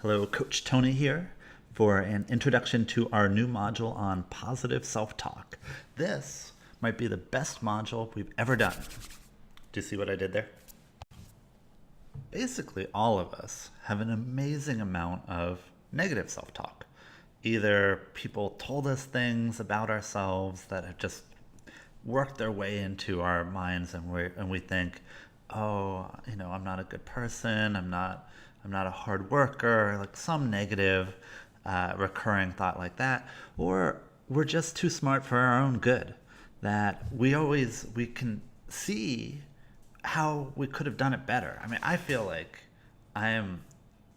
Hello, Coach Tony here for an introduction to our new module on positive self-talk. This might be the best module we've ever done. Do you see what I did there? Basically, all of us have an amazing amount of negative self-talk. Either people told us things about ourselves that have just worked their way into our minds, and we think, oh, I'm not a good person. I'm not a hard worker. Like some negative, recurring thought like that, or we're just too smart for our own good. That we can see how we could have done it better. I mean, I feel like I am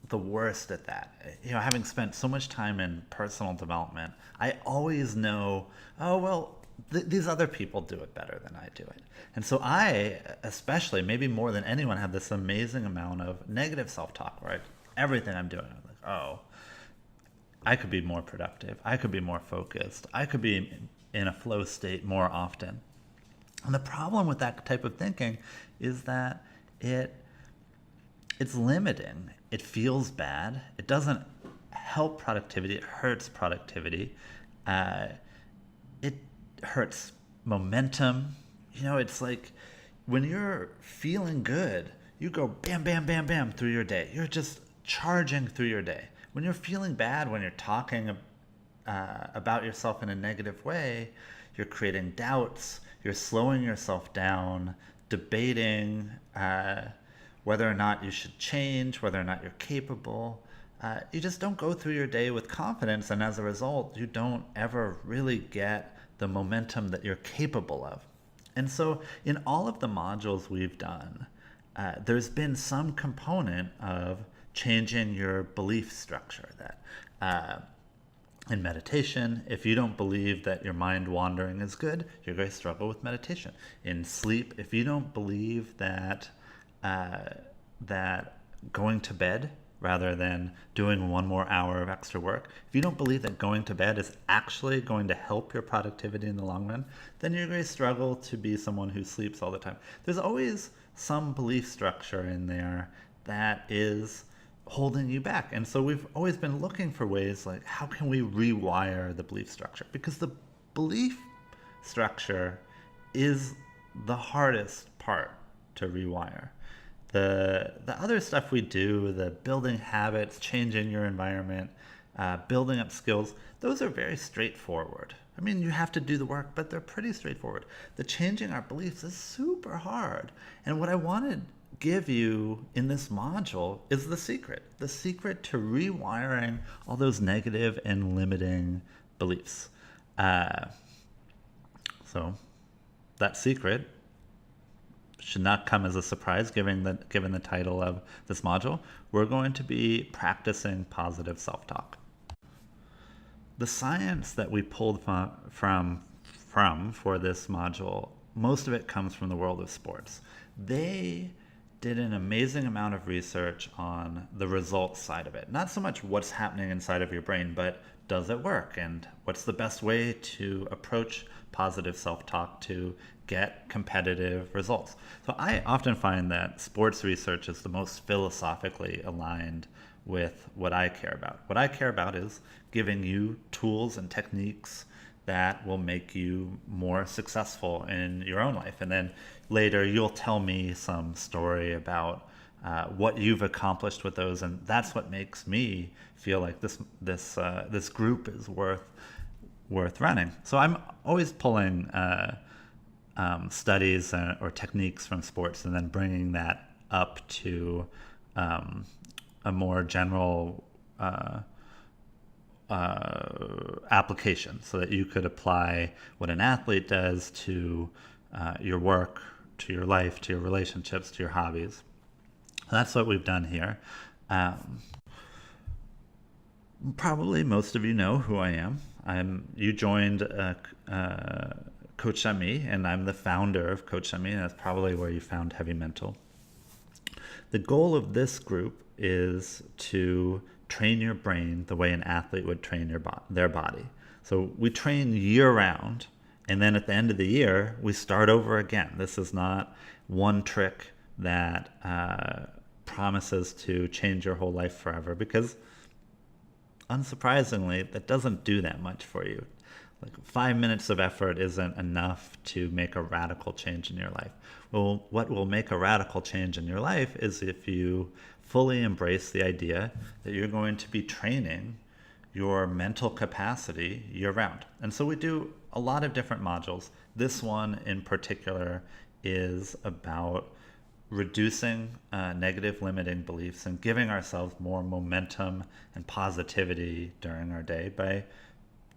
the worst at that. Having spent so much time in personal development, I always know, oh, well, these other people do it better than I do it. And so I, especially, maybe more than anyone, have this amazing amount of negative self-talk, right? Everything I'm doing, I'm like, oh, I could be more productive. I could be more focused. I could be in a flow state more often. And the problem with that type of thinking is that it's limiting. It feels bad. It doesn't help productivity. It hurts productivity. It hurts momentum. It's like when you're feeling good, you go bam, bam, bam, bam through your day. You're just charging through your day. When you're feeling bad, when you're talking about yourself in a negative way, you're creating doubts, you're slowing yourself down, debating whether or not you should change, whether or not you're capable. You just don't go through your day with confidence, and as a result, you don't ever really get the momentum that you're capable of. And so in all of the modules we've done, there's been some component of changing your belief structure. That in meditation, if you don't believe that your mind wandering is good, you're going to struggle with meditation. In sleep, if you don't believe that that going to bed rather than doing one more hour of extra work, if you don't believe that going to bed is actually going to help your productivity in the long run, then you're going to struggle to be someone who sleeps all the time. There's always some belief structure in there that is holding you back. And so we've always been looking for ways like, how can we rewire the belief structure? Because the belief structure is the hardest part to rewire. The other stuff we do, the building habits, changing your environment, building up skills, those are very straightforward. I mean, you have to do the work, but they're pretty straightforward. The changing our beliefs is super hard. And what I want to give you in this module is the secret to rewiring all those negative and limiting beliefs. So that secret should not come as a surprise given the title of this module. We're going to be practicing positive self-talk. The science that we pulled from for this module, most of it comes from the world of sports. They did an amazing amount of research on the results side of it. Not so much what's happening inside of your brain, but does it work? And what's the best way to approach positive self-talk to get competitive results? So I often find that sports research is the most philosophically aligned with what I care about. What I care about is giving you tools and techniques that will make you more successful in your own life. And then later you'll tell me some story about what you've accomplished with those, and that's what makes me feel like this group is worth running. So I'm always pulling studies or techniques from sports and then bringing that up to a more general application, so that you could apply what an athlete does to your work, to your life, to your relationships, to your hobbies. That's what we've done here. Probably most of you know who I am. You joined Coach Me, and I'm the founder of Coach Me, and that's probably where you found Heavy Mental. The goal of this group is to train your brain the way an athlete would train their body. So we train year-round, and then at the end of the year, we start over again. This is not one trick that promises to change your whole life forever, because unsurprisingly, that doesn't do that much for you. Like 5 minutes of effort isn't enough to make a radical change in your life. Well, what will make a radical change in your life is if you fully embrace the idea that you're going to be training your mental capacity year round. And so we do a lot of different modules. This one in particular is about reducing negative limiting beliefs and giving ourselves more momentum and positivity during our day by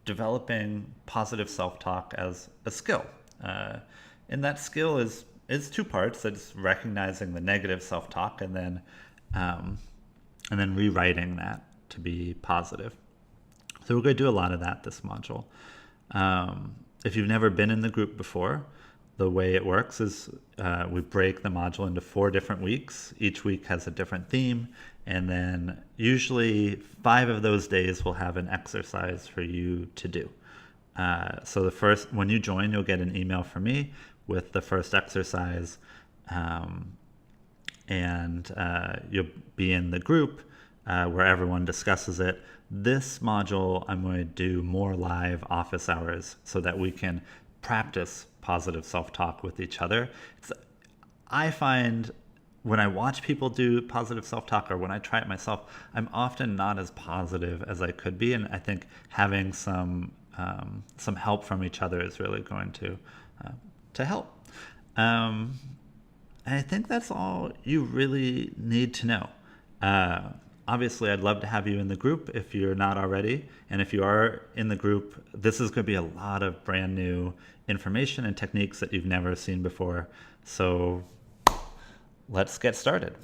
developing positive self-talk as a skill. And that skill is two parts. It's recognizing the negative self-talk and then rewriting that to be positive. So we're going to do a lot of that this module. If you've never been in the group before, the way it works is we break the module into 4 different weeks. Each week has a different theme, and then usually 5 of those days will have an exercise for you to do. So when you join, you'll get an email from me with the first exercise, and you'll be in the group where everyone discusses it. This module, I'm going to do more live office hours so that we can practice positive self-talk with each other. I find when I watch people do positive self-talk or when I try it myself, I'm often not as positive as I could be. And I think having some help from each other is really going to help. And I think that's all you really need to know. Obviously, I'd love to have you in the group if you're not already. And if you are in the group, this is going to be a lot of brand new information and techniques that you've never seen before. So let's get started.